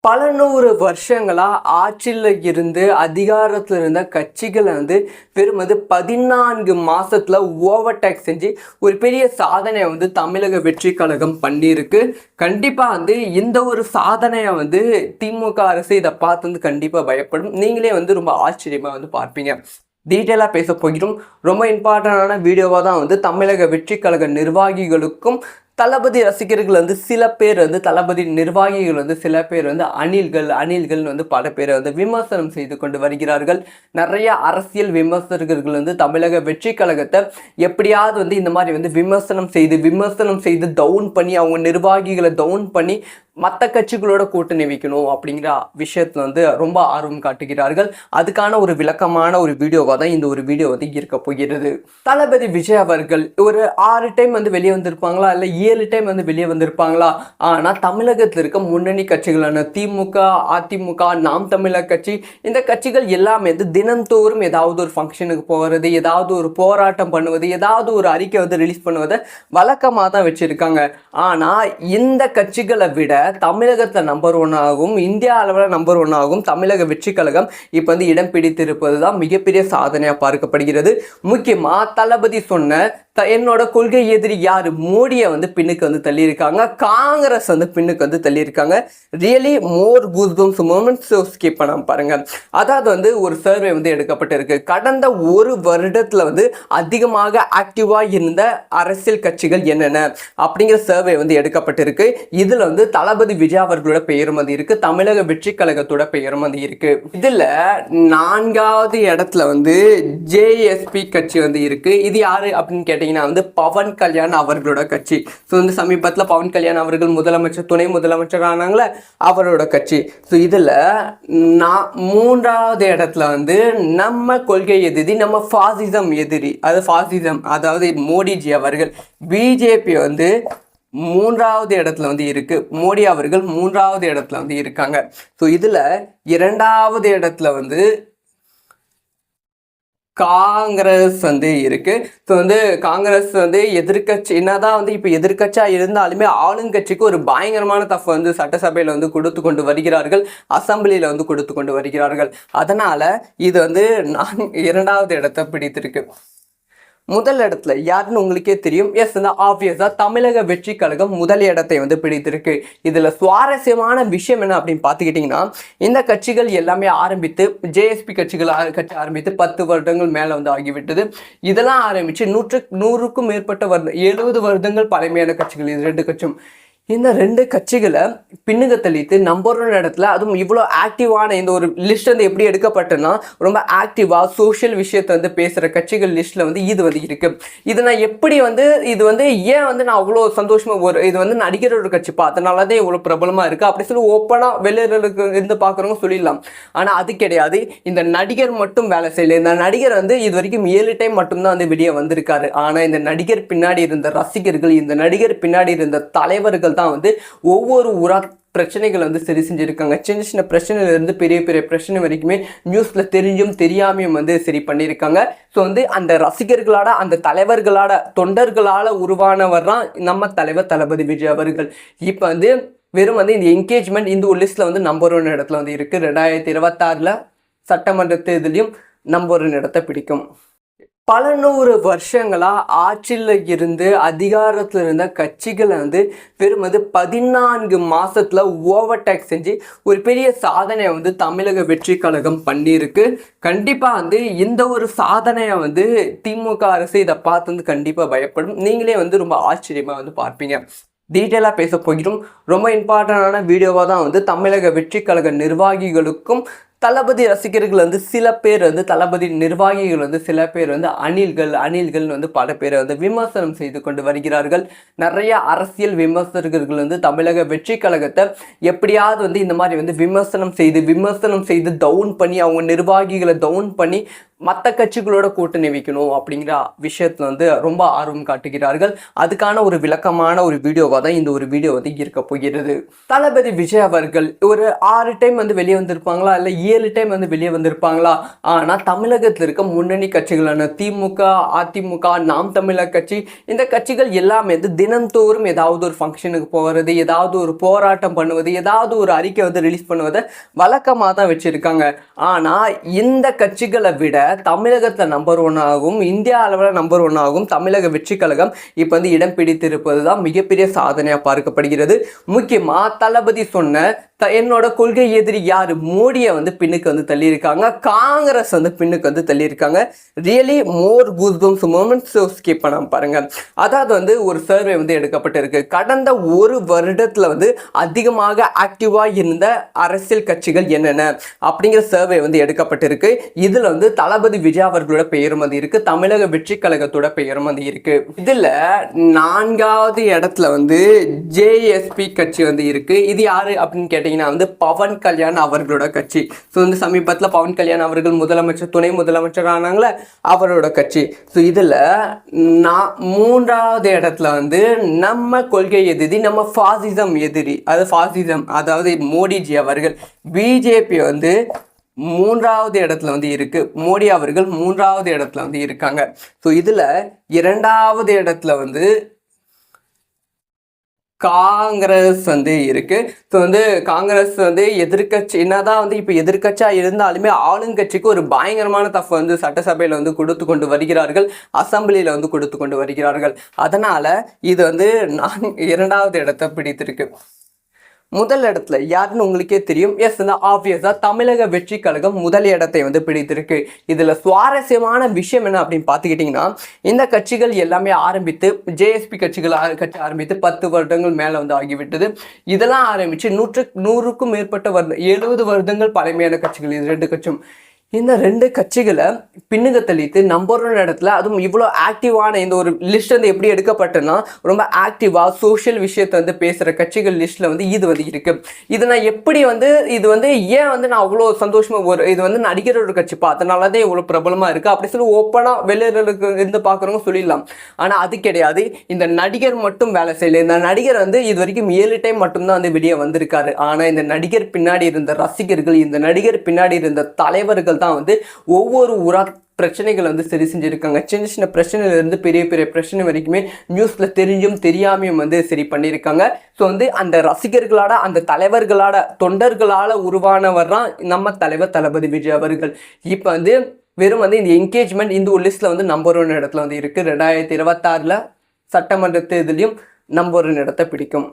பல நூறு வருஷங்களா ஆட்சியில் இருந்து அதிகாரத்தில் இருந்த கட்சிகளை வெறும் 14 மாசத்துல ஓவர்டேக் செஞ்சு ஒரு பெரிய சாதனையை தமிழக வெற்றி கழகம் பண்ணியிருக்கு. கண்டிப்பா இந்த ஒரு சாதனையை திமுக அரசு இதை பார்த்து கண்டிப்பா பயப்படும். நீங்களே ரொம்ப ஆச்சரியமா பார்ப்பீங்க. டீட்டெயிலாக பேச போகிறோம். ரொம்ப இம்பார்ட்டண்டான வீடியோவாக தான் தமிழக வெற்றி கழக நிர்வாகிகளுக்கும் தளபதி ரசிகர்கள் சில பேர் தளபதி நிர்வாகிகள் சில பேர் அணில்கள் பல பேர் விமர்சனம் செய்து கொண்டு வருகிறார்கள். நிறைய அரசியல் விமர்சகர்கள் தமிழக வெற்றி கழகத்தை எப்படியாவது இந்த மாதிரி விமர்சனம் செய்து டவுன் பண்ணி அவங்க நிர்வாகிகளை டவுன் பண்ணி மற்ற கட்சிகளோட கூட்டணி வைக்கணும் அப்படிங்கிற விஷயத்துல ரொம்ப ஆர்வம் காட்டுகிறார்கள். அதுக்கான ஒரு விளக்கமான ஒரு வீடியோவாக தான் இந்த ஒரு வீடியோ இருக்க போகிறது. தளபதி விஜய் அவர்கள் ஒரு 6 டைம் வெளியே வந்திருப்பாங்களா, இல்லை 7 டைம் வெளியே வந்திருப்பாங்களா? ஆனால் தமிழகத்தில் இருக்க முன்னணி கட்சிகளான திமுக, அதிமுக, நாம் தமிழர் கட்சி, இந்த கட்சிகள் எல்லாமே தினந்தோறும் ஏதாவது ஒரு ஃபங்க்ஷனுக்கு போகிறது, ஏதாவது ஒரு போராட்டம் பண்ணுவது, ஏதாவது ஒரு அறிக்கை ரிலீஸ் பண்ணுவதை வழக்கமாக தான் வச்சிருக்காங்க. ஆனால் இந்த கட்சிகளை விட தமிழகத்தில் நம்பர் 1 ஆகும், இந்தியா அளவில் நம்பர் 1 ஆகும் தமிழக வெற்றி கழகம் இப்போ இடம் பிடித்திருப்பது தான் மிகப்பெரிய சாதனையாக பார்க்கப்படுகிறது. முக்கியமாக தளபதி சொன்ன என்னோட கொள்கை எதிரி யாரு, மோடியை பின்னுக்கு தள்ளியிருக்காங்க, காங்கிரஸ் பின்னுக்கு தள்ளியிருக்காங்க. ரியலி மோர் கூஸ்பம்ஸ் மூமெண்ட்ஸ். ஸ்கிப் பண்ணாம பாருங்க. அதாவது ஒரு சர்வே எடுக்கப்பட்டிருக்கு. கடந்த ஒரு வருடத்துல அதிகமாக ஆக்டிவா இருந்த அரசியல் கட்சிகள் என்னென்ன அப்படிங்கிற சர்வே எடுக்கப்பட்டிருக்கு. இதுல தளபதி விஜய் அவர்களோட பெயரும் இருக்கு, தமிழக வெற்றி கழகத்தோட பெயரும் இருக்கு. இதுல 4வது இடத்துல ஜேஎஸ்பி கட்சி இருக்கு. இது யாரு அப்படின்னு கேட்டீங்கன்னா பவன் கல்யாண் அவர்களோட கட்சி. ஸோ சமீபத்தில் பவன் கல்யாண் அவர்கள் முதலமைச்சர், துணை முதலமைச்சர் ஆனாங்களே, அவரோட கட்சி. ஸோ இதில் 3வது இடத்துல நம்ம கொள்கை எதிரி, நம்ம ஃபாசிசம் எதிரி, அதாவது மோடிஜி அவர்கள், பிஜேபி 3வது இடத்துல இருக்கு. மோடி அவர்கள் 3வது இடத்துல இருக்காங்க. ஸோ இதுல 2வது இடத்துல காங்கிரஸ் இருக்கு. ஸோ காங்கிரஸ் எதிர்கட்சி என்னதான் இப்போ எதிர்கட்சியா இருந்தாலுமே ஆளுங்கட்சிக்கு ஒரு பயங்கரமான தஃப் சட்டசபையில் கொடுத்து கொண்டு வருகிறார்கள், அசம்பிளியில் கொடுத்து கொண்டு வருகிறார்கள். அதனால இது 2வது இடத்தை பிடித்திருக்கு. முதல் இடத்துல யாருன்னு உங்களுக்கே தெரியும். எஸ், ஆப்வியஸா தமிழக வெற்றி கழகம் முதல் இடத்தை பிடித்திருக்கு. இதுல சுவாரஸ்யமான விஷயம் என்ன அப்படின்னு பார்த்துக்கிட்டிங்கன்னா, இந்த கட்சிகள் எல்லாமே ஆரம்பித்து ஜேஎஸ்பி கட்சி ஆரம்பித்து 10 வருடங்கள் மேலே ஆகிவிட்டது. இதெல்லாம் ஆரம்பித்து 100க்கும் மேற்பட்ட 70 வருடங்கள் பழமையான கட்சிகள். இது 2 கட்சியும். இந்த 2 கட்சிகளை பின்னுக்கு தள்ளிட்டு நம்பர் 1 இடத்துல, அதுவும் இவ்வளோ ஆக்டிவான இந்த ஒரு லிஸ்ட் எப்படி எடுக்கப்பட்டனா, ரொம்ப ஆக்டிவாக சோஷியல் விஷயத்தை பேசுகிற கட்சிகள் லிஸ்ட்டில் இது இருக்கு. இது நான் எப்படி இது ஏன் நான் அவ்வளோ சந்தோஷமாக இது நடிகரோட கட்சிப்பா, அதனால தான் இவ்வளோ பிரபலமாக இருக்குது அப்படி சொல்லி ஓப்பனாக வெளியிடலுக்கு இருந்து பார்க்குறவங்க சொல்லிடலாம். ஆனால் அது கிடையாது. இந்த நடிகர் மட்டும் வேலை செய்யலை. இந்த நடிகர் இது வரைக்கும் 7 டைம் மட்டும்தான் வெளியே வந்திருக்காரு. ஆனால் இந்த நடிகர் பின்னாடி இருந்த ரசிகர்கள், இந்த நடிகர் பின்னாடி இருந்த தலைவர்கள் தான் ஒவ்வொரு பிரச்சனைகள் சரி செஞ்சிருக்காங்க. சின்ன சின்ன பிரச்சனையில இருந்து பெரிய பெரிய பிரச்சனை வரைக்குமே நியூஸ்ல தெரிஞ்சும் தெரியாமையும் சரி பண்ணியிருக்காங்க. ஸோ அந்த ரசிகர்களால, அந்த தலைவர்களால, தொண்டர்களால உருவானவர் தான் நம்ம தலைவர் தளபதி விஜய் அவர்கள். இப்போ வெறும் இந்த என்கேஜ்மெண்ட் இந்த ஒரு லிஸ்ட்ல நம்பர் 1 இடத்துல இருக்கு. 2026 சட்டமன்ற தேர்தலையும் நம்பர் 1 இடத்தை பிடிக்கும். பல நூறு வருஷங்களா ஆட்சியில் இருந்து அதிகாரத்தில் இருந்த கட்சிகளை வெறும் 14 மாசத்துல ஓவர்டேக் செஞ்சு ஒரு பெரிய சாதனையை தமிழக வெற்றி கழகம் பண்ணியிருக்கு. கண்டிப்பா இந்த ஒரு சாதனையை திமுக அரசு இதை பார்த்து கண்டிப்பா பயப்படும். நீங்களே ரொம்ப ஆச்சரியமா பார்ப்பீங்க. டீட்டெயிலாக பேச போகிறோம். ரொம்ப இம்பார்ட்டண்டான வீடியோவாக தான் தமிழக வெற்றி கழக நிர்வாகிகளுக்கும் தளபதி ரசிகர்கள் சில பேர் தளபதி நிர்வாகிகள் சில பேர் அணில்கள் பல பேர் விமர்சனம் செய்து கொண்டு வருகிறார்கள். நிறைய அரசியல் விமர்சகர்கள் தமிழக வெற்றி கழகத்தை எப்படியாவது இந்த மாதிரி விமர்சனம் செய்து டவுன் பண்ணி அவங்க நிர்வாகிகளை டவுன் பண்ணி மற்ற கட்சிகளோட கூட்டணி வைக்கணும் அப்படிங்கிற விஷயத்துல ரொம்ப ஆர்வம் காட்டுகிறார்கள். அதுக்கான ஒரு விளக்கமான ஒரு வீடியோவாக தான் இந்த ஒரு வீடியோ இருக்க போகிறது. தளபதி விஜய் அவர்கள் ஒரு 6 டைம் வெளியே வந்திருப்பாங்களா, இல்லை 7 டைம் வந்து வெளியே வந்திருப்பாங்களா? ஆனால் தமிழகத்தில் இருக்க முன்னணி கட்சிகளான திமுக, அதிமுக, நாம் தமிழர் கட்சி, இந்த கட்சிகள் எல்லாமே வந்து தினந்தோறும் ஏதாவது ஒரு ஃபங்க்ஷனுக்கு போகிறது, ஏதாவது ஒரு போராட்டம் பண்ணுவது, ஏதாவது ஒரு அறிக்கை வந்து ரிலீஸ் பண்ணுவதை வழக்கமாக தான் வச்சுருக்காங்க. ஆனால் இந்த கட்சிகளை விட தமிழகத்தில் நம்பர் 1 ஆகும், இந்தியா அளவில் நம்பர் 1 ஆகும் தமிழக வெற்றி கழகம் இப்போ வந்து இடம் பிடித்திருப்பது தான் மிகப்பெரிய சாதனையாக பார்க்கப்படுகிறது. முக்கியமாக தளபதி சொன்ன என்னோட கொள்கை எதிரி யாரு? மோடியை வந்து பின்னுக்கு வந்து தள்ளியிருக்காங்க, காங்கிரஸ் வந்து பின்னுக்கு வந்து தள்ளியிருக்காங்க. ரியலி மோர் கூஸ்பம்ஸ் மூமெண்ட்ஸ். ஸ்கிப் பண்ணாம பாருங்க. அதாவது வந்து ஒரு சர்வே வந்து எடுக்கப்பட்டிருக்கு. கடந்த ஒரு வருடத்துல வந்து அதிகமாக ஆக்டிவா இருந்த அரசியல் கட்சிகள் என்னென்ன அப்படிங்கிற சர்வே வந்து எடுக்கப்பட்டிருக்கு. இதுல வந்து தளபதி விஜய் அவர்களோட பெயரும் வந்து இருக்கு, தமிழக வெற்றி கழகத்தோட பெயரும் வந்து இருக்கு. இதுல 4வது இடத்துல வந்து ஜேஎஸ்பி கட்சி வந்து இருக்கு. இது யாரு அப்படின்னு கேட்டீங்கன்னா வந்து பவன் கல்யாண் அவர்களோட கட்சி. ஸோ வந்து சமீபத்தில் பவன் கல்யாண் அவர்கள் முதலமைச்சர், துணை முதலமைச்சர் ஆனாங்களே, அவரோட கட்சி. ஸோ இதில் 3வது இடத்துல வந்து நம்ம கொள்கை எதிரி, நம்ம ஃபாசிசம் எதிரி, அது ஃபாசிசம் அதாவது மோடிஜி அவர்கள், பிஜேபி வந்து 3வது இடத்துல வந்து இருக்கு. மோடி அவர்கள் 3வது இடத்துல வந்து இருக்காங்க. ஸோ இதில் 2வது இடத்துல வந்து காங்கிரஸ் வந்து இருக்கு. ஸோ வந்து காங்கிரஸ் வந்து எதிர்கட்சி, என்னதான் வந்து இப்போ எதிர்கட்சியா இருந்தாலுமே ஆளுங்கட்சிக்கு ஒரு பயங்கரமான தஃப் வந்து சட்டசபையில் வந்து கொடுத்து கொண்டு வருகிறார்கள், அசம்பிளியில் வந்து கொடுத்து கொண்டு வருகிறார்கள். அதனால இது வந்து 2வது இடத்தை பிடித்திருக்கு. முதல் இடத்துல யாருன்னு உங்களுக்கே தெரியும். எஸ், இந்த ஆப்வியஸாக தமிழக வெற்றி கழகம் முதல் இடத்தை வந்து பிடித்திருக்கு. இதில் சுவாரஸ்யமான விஷயம் என்ன அப்படின்னு பார்த்துக்கிட்டிங்கன்னா, இந்த கட்சிகள் எல்லாமே ஆரம்பித்து ஜேஎஸ்பி கட்சி ஆரம்பித்து 10 வருடங்கள் மேலே வந்து ஆகிவிட்டது. இதெல்லாம் ஆரம்பித்து 100க்கும் மேற்பட்ட 70 வருடங்கள் பழமையான கட்சிகள் இது 2 கட்சியும். இந்த 2 கட்சிகளை பின்னுக்கு தள்ளிட்டு நம்பர் 1 இடத்துல, அதுவும் இவ்வளோ ஆக்டிவான இந்த ஒரு லிஸ்ட் வந்து எப்படி எடுக்கப்பட்டதுன்னா, ரொம்ப ஆக்டிவாக சோஷியல் விஷயத்தை வந்து பேசுகிற கட்சிகள் லிஸ்ட்டில் வந்து இது வந்து இருக்குது. இது நான் எப்படி வந்து இது வந்து ஏன் வந்து நான் அவ்வளோ சந்தோஷமாக இது வந்து நடிகரோட கட்சிப்பா, அதனால தான் இவ்வளோ பிரபலமாக இருக்குது அப்படி சொல்லி ஓப்பனாக வெளியிடலுக்கு இருந்து பார்க்குறவங்க சொல்லிடலாம். ஆனால் அது கிடையாது. இந்த நடிகர் மட்டும் வேலை செய்யலை. இந்த நடிகர் வந்து இது வரைக்கும் 7 டைம் மட்டும்தான் வந்து வெளியே வந்திருக்காரு. ஆனால் இந்த நடிகர் பின்னாடி இருந்த ரசிகர்கள், இந்த நடிகர் பின்னாடி இருந்த தலைவர்கள் தான் வந்து ஒவ்வொரு பிரச்சனைகள் வந்து சரி செஞ்சுருக்காங்க. சின்ன சின்ன பிரச்சனையிலிருந்து பெரிய பெரிய பிரச்சனை வரைக்குமே நியூஸில் தெரிஞ்சும் தெரியாமையும் வந்து சரி பண்ணியிருக்காங்க. ஸோ வந்து அந்த ரசிகர்களால், அந்த தலைவர்களால், தொண்டர்களால் உருவானவர் தான் நம்ம தலைவர் தளபதி விஜய் அவர்கள். இப்போ வந்து வெறும் வந்து இந்த என்கேஜ்மெண்ட் இந்த ஒரு லிஸ்ட்டில் வந்து நம்பர் 1 இடத்துல வந்து இருக்குது. 2026 சட்டமன்ற தேர்தலையும் நம்பர் 1 இடத்தை பிடிக்கும்.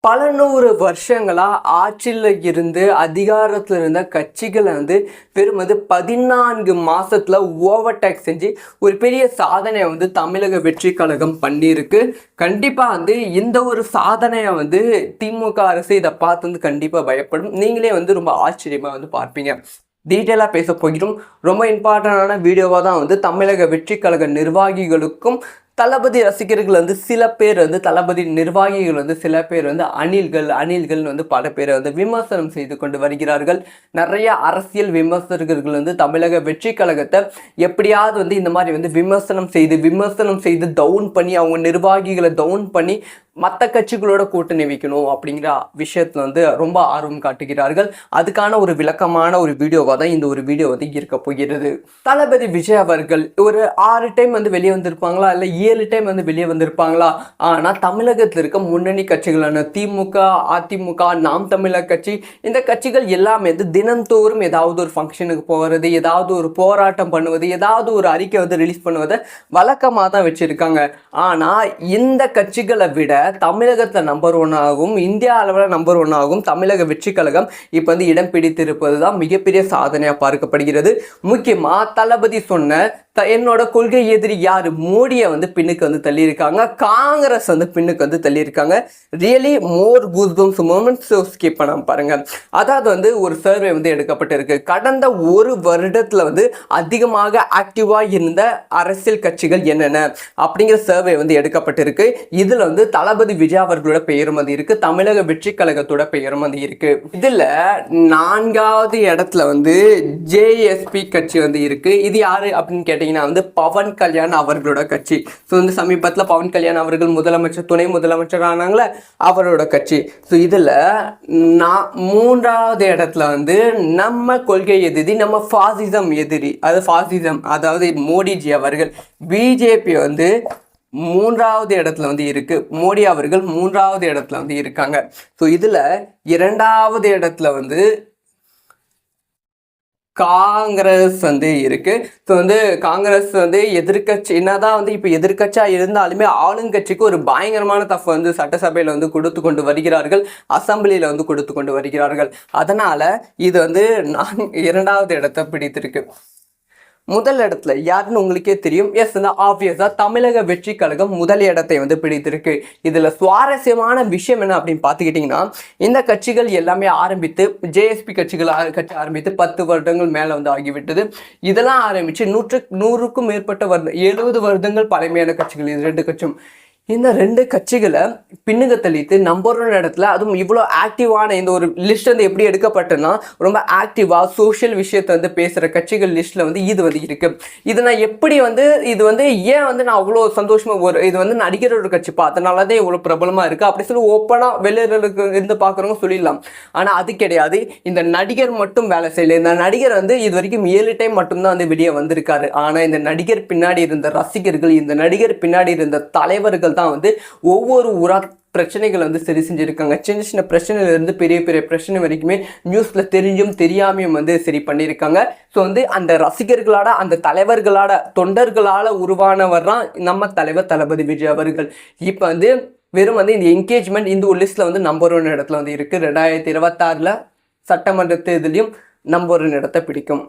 பல 100 வருஷங்களாக ஆட்சியில் இருந்து அதிகாரத்தில் இருந்த கட்சிகளை வந்து வெறும் 14 மாதத்தில் ஓவர்டேக் செஞ்சு ஒரு பெரிய சாதனையை வந்து தமிழக வெற்றி கழகம் பண்ணியிருக்கு. கண்டிப்பாக வந்து இந்த ஒரு சாதனையை வந்து திமுக அரசு இதை பார்த்து வந்து கண்டிப்பாக பயப்படும். நீங்களே வந்து ரொம்ப ஆச்சரியமாக வந்து பார்ப்பீங்க. டீட்டெயிலாக பேச போகிறோம். ரொம்ப இம்பார்ட்டண்டான வீடியோவாக தான் வந்து தமிழக வெற்றி கழக நிர்வாகிகளுக்கும் தளபதி ரசிகர்கள் வந்து சில பேர் வந்து, தளபதி நிர்வாகிகள் வந்து சில பேர் வந்து அணில்கள் வந்து பல பேரை வந்து விமர்சனம் செய்து கொண்டு வருகிறார்கள். நிறைய அரசியல் விமர்சகர்கள் வந்து தமிழக வெற்றி கழகத்தை எப்படியாவது வந்து இந்த மாதிரி வந்து விமர்சனம் செய்து டவுன் பண்ணி, அவங்க நிர்வாகிகளை டவுன் பண்ணி மற்ற கட்சிகளோட கூட்டணி வைக்கணும் அப்படிங்கிற விஷயத்தில் வந்து ரொம்ப ஆர்வம் காட்டுகிறார்கள். அதுக்கான ஒரு விளக்கமான ஒரு வீடியோவாக தான் இந்த ஒரு வீடியோ வந்து இருக்க போகிறது. தளபதி விஜய் அவர்கள் ஒரு 6 டைம் வந்து வெளியே வந்திருப்பாங்களா, இல்லை 7 டைம் வந்து வெளியே வந்திருப்பாங்களா? ஆனால் தமிழகத்தில் இருக்க முன்னணி கட்சிகளான திமுக, அதிமுக, நாம் தமிழர் கட்சி, இந்த கட்சிகள் எல்லாமே வந்து தினந்தோறும் ஏதாவது ஒரு ஃபங்க்ஷனுக்கு போகிறது, ஏதாவது ஒரு போராட்டம் பண்ணுவது, ஏதாவது ஒரு அறிக்கை வந்து ரிலீஸ் பண்ணுவதை வழக்கமாக தான் வச்சுருக்காங்க. ஆனால் இந்த கட்சிகளை விட தமிழகத்தில் நம்பர் 1 ஆகும், இந்தியா அளவில் நம்பர் 1 ஆகும் தமிழக வெற்றி கழகம் இப்போ வந்து இடம் பிடித்திருப்பது தான் மிகப்பெரிய சாதனையாக பார்க்கப்படுகிறது. முக்கியமாக தளபதி சொன்ன என்னோட கொள்கை எதிரி யாரு? மோடியை வந்து பின்னுக்கு வந்து தள்ளியிருக்காங்க, காங்கிரஸ் வந்து பின்னுக்கு வந்து தள்ளியிருக்காங்க. ரியலி மோர் கூஸ்பம்ஸ் மூமெண்ட்ஸ். ஸ்கிப் பண்ணாம பாருங்க. அதாவது வந்து ஒரு சர்வே வந்து எடுக்கப்பட்டிருக்கு. கடந்த ஒரு வருடத்துல வந்து அதிகமாக ஆக்டிவா இருந்த அரசியல் கட்சிகள் என்னென்ன அப்படிங்கிற சர்வே வந்து எடுக்கப்பட்டிருக்கு. இதுல வந்து தளபதி விஜய் அவர்களோட பெயரும் வந்து இருக்கு, தமிழக வெற்றி கழகத்தோட பெயரும் வந்து இருக்கு. இதுல 4வது இடத்துல வந்து ஜேஎஸ்பி கட்சி வந்து இருக்கு. இது யாரு அப்படின்னு கேட்டீங்கன்னா கேட்டிங்கன்னா வந்து பவன் கல்யாண் அவர்களோட கட்சி. ஸோ வந்து சமீபத்தில் பவன் கல்யாண் அவர்கள் முதலமைச்சர் துணை முதலமைச்சர் ஆனாங்களே அவரோட கட்சி. ஸோ இதில் நான் 3வது இடத்துல வந்து நம்ம கொள்கை எதிரி, நம்ம ஃபாசிசம் எதிரி, அது ஃபாசிசம் அதாவது மோடிஜி அவர்கள், பிஜேபி வந்து 3வது இடத்துல வந்து இருக்கு. மோடி அவர்கள் 3வது இடத்துல வந்து இருக்காங்க. ஸோ இதில் 2வது இடத்துல வந்து காங்கிரஸ் வந்து இருக்கு. ஸோ வந்து காங்கிரஸ் வந்து எதிர்கட்சி என்னதான் வந்து இப்போ எதிர்கட்சியா இருந்தாலுமே ஆளுங்கட்சிக்கு ஒரு பயங்கரமான தஃப் வந்து சட்டசபையில் வந்து கொடுத்து கொண்டு வருகிறார்கள், அசம்பிளியில் வந்து கொடுத்து கொண்டு வருகிறார்கள். அதனால இது வந்து 2வது இடத்தை பிடித்திருக்கு. முதல் இடத்துல யாருன்னு உங்களுக்கே தெரியும். எஸ், இந்த ஆப்வியஸா தமிழக வெற்றி கழகம் முதல் இடத்தை வந்து பிடித்திருக்கு. இதுல சுவாரஸ்யமான விஷயம் என்ன அப்படின்னு பார்த்துக்கிட்டிங்கன்னா, இந்த கட்சிகள் எல்லாமே ஆரம்பித்து ஜேஎஸ்பி கட்சி ஆரம்பித்து 10 வருடங்கள் மேலே வந்து ஆகிவிட்டது. இதெல்லாம் ஆரம்பித்து 100க்கும் மேற்பட்ட 70 வருடங்கள் பழமையான கட்சிகள் இது 2 கட்சியும். இந்த 2 கட்சிகளை பின்னுக்கு தள்ளிட்டு நம்பர் 1 இடத்துல, அதுவும் இவ்வளோ ஆக்டிவான இந்த ஒரு லிஸ்ட் வந்து எப்படி எடுக்கப்பட்டதுன்னா ரொம்ப ஆக்டிவாக சோஷியல் விஷயத்தை வந்து பேசுகிற கட்சிகள் லிஸ்ட்டில் வந்து இது வந்து இருக்குது. இது நான் எப்படி வந்து இது வந்து ஏன் வந்து நான் அவ்வளோ சந்தோஷமாக இது வந்து நடிகரோட கட்சிப்பா அதனால தான் இவ்வளோ பிரபலமாக இருக்குது அப்படி சொல்லி ஓப்பனாக வெளியிருக்கு இருந்து பார்க்குறவங்க சொல்லிடலாம். ஆனால் அது கிடையாது. இந்த நடிகர் மட்டும் வேலை செய்யலை. இந்த நடிகர் வந்து இது வரைக்கும் 7 டைம் மட்டும்தான் வந்து வெளியே வந்திருக்காரு. ஆனால் இந்த நடிகர் பின்னாடி இருந்த ரசிகர்கள், இந்த நடிகர் பின்னாடி இருந்த தலைவர்கள் தான் வந்து ஒவ்வொரு பிரச்சனைகள் வந்து சரி செஞ்சுருக்காங்க. சின்ன சின்ன பிரச்சனையிலிருந்து பெரிய பெரிய பிரச்சனை வரைக்குமே நியூஸில் தெரிஞ்சும் தெரியாமையும் வந்து சரி பண்ணியிருக்காங்க. ஸோ வந்து அந்த ரசிகர்களால், அந்த தலைவர்களால், தொண்டர்களால் உருவானவர் தான் நம்ம தலைவர் தளபதி விஜய் அவர்கள். இப்போ வந்து வெறும் வந்து இந்த என்கேஜ்மெண்ட் இந்த ஒரு லிஸ்ட்டில் வந்து நம்பர் 1 இடத்துல வந்து இருக்குது. 2026 சட்டமன்ற தேர்தலையும் நம்பர் 1 இடத்தை பிடிக்கும்.